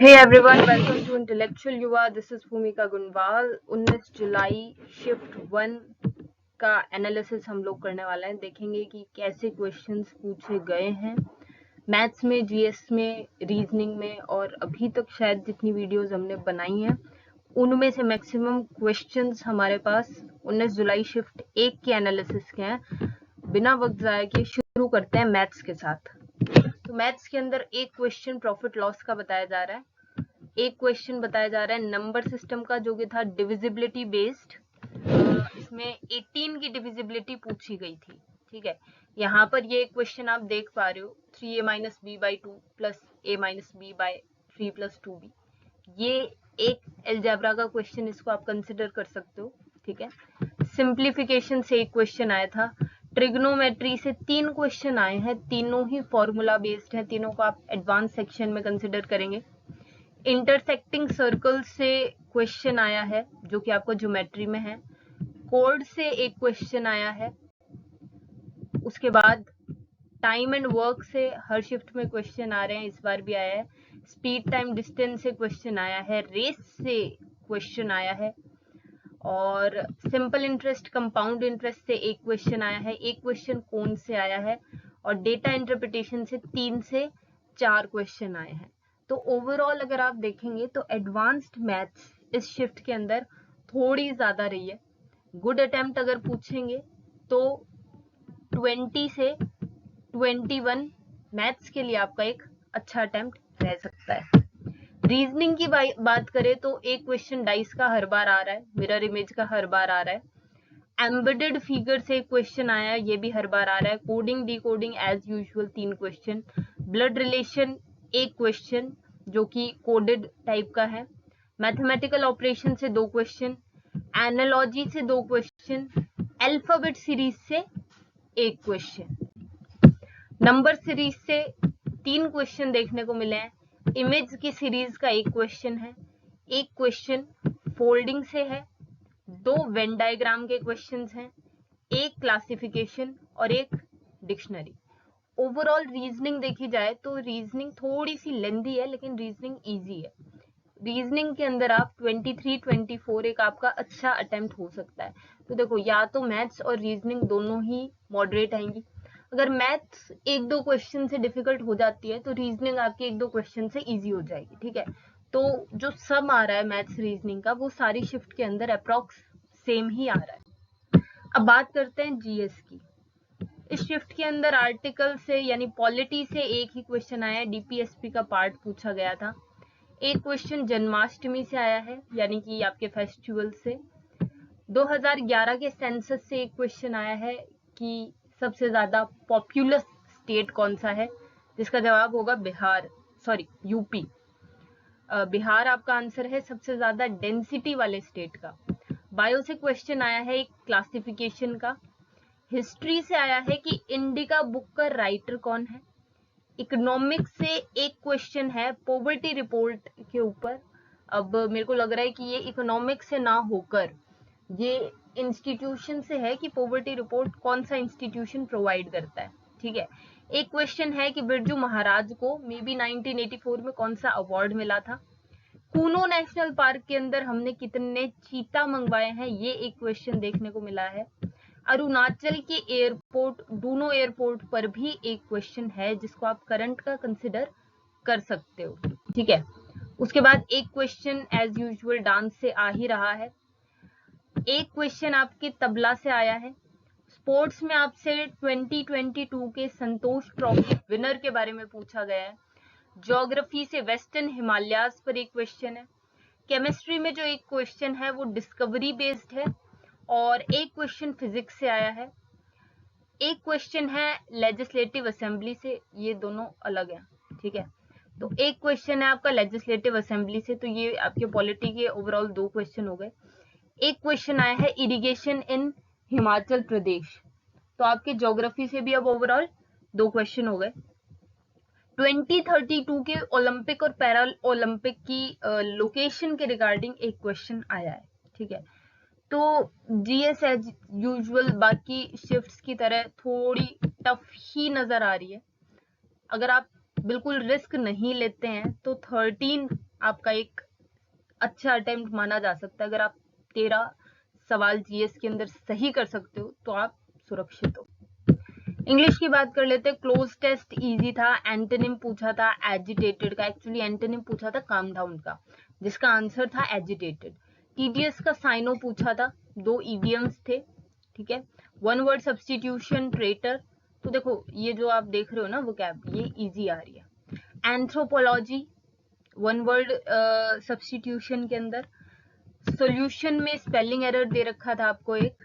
Hey everyone, welcome to Intellectual Yuva. This is Bhumika Gunwal. 19 July shift 1 का analysis हम लोग करने वाला है। देखेंगे कि कैसे क्वेश्चंस पूछे गए हैं मैथ्स में, जीएस में, रीजनिंग में, और अभी तक शायद जितनी वीडियोस हमने बनाई हैं उनमें से मैक्सिमम क्वेश्चंस हमारे पास 19 जुलाई शिफ्ट 1 के एनालिसिस के हैं। बिना वक्त ज़ाया किए शुरू करते हैं मैथ्स के साथ। तो मैथ्स के अंदर एक क्वेश्चन प्रॉफिट लॉस का बताया जा रहा है, एक क्वेश्चन बताया जा रहा है नंबर सिस्टम का जो कि था डिविजिबिलिटी बेस्ड। इसमें 18 की डिविजिबिलिटी पूछी गई थी। ठीक है, यहाँ पर ये क्वेश्चन आप देख पा रहे हो 3a minus B by 2 plus A minus B by 3 plus 2b। ये एक एल्जेब्रा का क्वेश्चन, इसको आप कंसिडर कर सकते हो। ठीक है, सिंप्लीफिकेशन से एक क्वेश्चन आया था, ट्रिग्नोमेट्री से 3 क्वेश्चन आए हैं, तीनों ही फॉर्मूला बेस्ड हैं, तीनों को आप एडवांस सेक्शन में कंसिडर करेंगे। इंटरसेक्टिंग सर्कल से क्वेश्चन आया है जो कि आपको ज्योमेट्री में है। कोड से एक क्वेश्चन आया है। उसके बाद टाइम एंड वर्क से हर शिफ्ट में क्वेश्चन आ रहे हैं, इस बार भी आया है। स्पीड टाइम डिस्टेंस से क्वेश्चन आया है, रेस से क्वेश्चन आया है, और सिंपल इंटरेस्ट कंपाउंड इंटरेस्ट से एक क्वेश्चन आया है, एक क्वेश्चन कौन से आया है, और डेटा इंटरप्रिटेशन से 3 से 4 क्वेश्चन आए हैं। तो ओवरऑल अगर आप देखेंगे तो एडवांस्ड मैथ्स इस शिफ्ट के अंदर थोड़ी ज्यादा रही है। गुड अटेम्प्ट अगर पूछेंगे तो 20 से 21 मैथ्स के लिए आपका एक अच्छा अटेम्प्ट रह सकता है। रीजनिंग की बात करें तो एक क्वेश्चन डाइस का हर बार आ रहा है, मिरर इमेज का हर बार आ रहा है। एम्बेडेड फिगर से एक क्वेश्चन आया है, ये भी हर बार आ रहा है। Coding decoding as usual 3 question. Blood relation एक क्वेश्चन जो कि कोडेड टाइप का है। मैथमेटिकल ऑपरेशन से 2 क्वेश्चन, एनालॉजी से 2 क्वेश्चन, अल्फाबेट सीरीज से एक क्वेश्चन, नंबर सीरीज से 3 क्वेश्चन देखने को मिले हैं। इमेज की सीरीज का एक क्वेश्चन है, एक क्वेश्चन फोल्डिंग से है, 2 वेन डायग्राम के क्वेश्चंस हैं, एक क्लासिफिकेशन और एक डिक्शनरी। ओवरऑल रीजनिंग देखी जाए तो रीजनिंग थोड़ी सी लेंदी है, लेकिन रीजनिंग इजी है। रीजनिंग के अंदर आप 23-24 एक आपका अच्छा अटेम्प्ट हो सकता है। तो देखो, या तो मैथ्स और रीजनिंग दोनों ही मॉडरेट आएंगी। अगर मैथ्स 1-2 क्वेश्चन से डिफिकल्ट हो जाती है तो रीजनिंग आपकी 1-2 क्वेश्चन से इजी हो जाएगी। ठीक है, तो जो सम आ रहा है मैथ्स रीजनिंग का वो सारी शिफ्ट के अंदर अप्रॉक्स सेम ही आ रहा है। अब बात करते हैं जीएस की। इस शिफ्ट के अंदर आर्टिकल से यानी पॉलिटी से एक ही क्वेश्चन आया है, डीपीएसपी का पार्ट पूछा गया था। एक क्वेश्चन जन्माष्टमी से आया है, यानी कि आपके फेस्टिवल से। 2011 के सेंसस से एक क्वेश्चन आया है कि सबसे ज्यादा पॉपुलस स्टेट कौन सा है, जिसका जवाब होगा बिहार, सॉरी यूपी। बिहार आपका आंसर है सबसे ज्यादा डेंसिटी वाले स्टेट का। बायो से क्वेश्चन आया है एक क्लासिफिकेशन का। हिस्ट्री से आया है कि इंडिका बुक का राइटर कौन है। इकोनॉमिक्स से एक क्वेश्चन है पॉवर्टी रिपोर्ट के ऊपर। अब मेरे को लग रहा है कि ये इकोनॉमिक्स से ना होकर ये इंस्टीट्यूशन से है कि पॉवर्टी रिपोर्ट कौन सा इंस्टीट्यूशन प्रोवाइड करता है। ठीक है, एक क्वेश्चन है कि बिरजू महाराज को मे बी 1984 में कौन सा अवार्ड मिला था। कूनो नेशनल पार्क के अंदर हमने कितने चीता मंगवाए हैं, ये एक क्वेश्चन देखने को मिला है। अरुणाचल के एयरपोर्ट, डूनो एयरपोर्ट पर भी एक क्वेश्चन है जिसको आप करंट का कंसिडर कर सकते हो। ठीक है, उसके बाद एक क्वेश्चन एज यूजुअल डांस से आ ही रहा है। एक क्वेश्चन आपके तबला से आया है। स्पोर्ट्स में आपसे 2022 के संतोष ट्रॉफी विनर के बारे में पूछा गया है। ज्योग्राफी से वेस्टर्न हिमालयाज पर एक क्वेश्चन है। केमिस्ट्री में जो एक क्वेश्चन है वो डिस्कवरी बेस्ड है, और एक क्वेश्चन फिजिक्स से आया है। एक क्वेश्चन है लेजिस्लेटिव असेंबली से, ये दोनों अलग हैं। ठीक है, तो एक क्वेश्चन है आपका लेजिस्लेटिव असेंबली से, तो ये आपके पॉलिटी के ओवरऑल 2 क्वेश्चन हो गए। एक क्वेश्चन आया है इरिगेशन इन हिमाचल प्रदेश, तो आपके ज्योग्राफी से भी अब ओवरऑल 2 क्वेश्चन हो गए। 2032 के ओलंपिक और पैरा ओलंपिक की लोकेशन के रिगार्डिंग एक क्वेश्चन आया है। ठीक है, तो जीएस एज यूजुअल बाकी शिफ्ट्स की तरह थोड़ी टफ ही नजर आ रही है। अगर आप बिल्कुल रिस्क नहीं लेते हैं तो 13 आपका एक अच्छा अटेम्प्ट माना जा सकता है। अगर आप 13 सवाल जीएस के अंदर सही कर सकते हो तो आप सुरक्षित हो। इंग्लिश की बात कर लेते हैं। क्लोज टेस्ट इजी था। एंटोनिम पूछा था एजिटेटेड का, एक्चुअली एंटोनिम पूछा था काम डाउन का, जिसका आंसर था एजिटेटेड। टीडीएस का साइनो पूछा था, 2 ईडियम्स थे, ठीक है। वन वर्ड सब्स्टिट्यूशन, ट्रेटर, तो देखो ये जो आप देख रहे हो ना वो कैब, ये इजी आ रही है। एंथ्रोपोलॉजी, वन वर्ड सब्स्टिट्यूशन के अंदर। सॉल्यूशन में स्पेलिंग एरर दे रखा था आपको एक।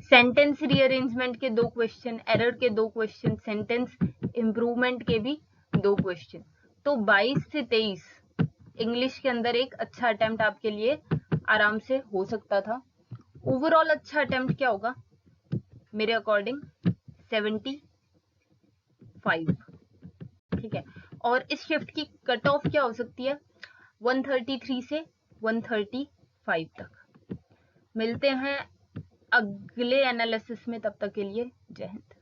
सेंटेंस रीअरेंजमेंट के 2 क्वेश्चन, एरर के 2 क्वेश्चन, सेंटेंस इंप्रूवमेंट के भी 2 क्वेश्चन। तो 22 से 23 इंग्लिश के अंदर एक अच्छा अटेम्प्ट आपके लिए आराम से हो सकता था। ओवरऑल अच्छा अटेम्प्ट क्या होगा मेरे अकॉर्डिंग? 75, ठीक है। और इस शिफ्ट की कट ऑफ क्या हो सकती है? 133 से 135 तक। मिलते हैं अगले एनालिसिस में, तब तक के लिए जय हिंद।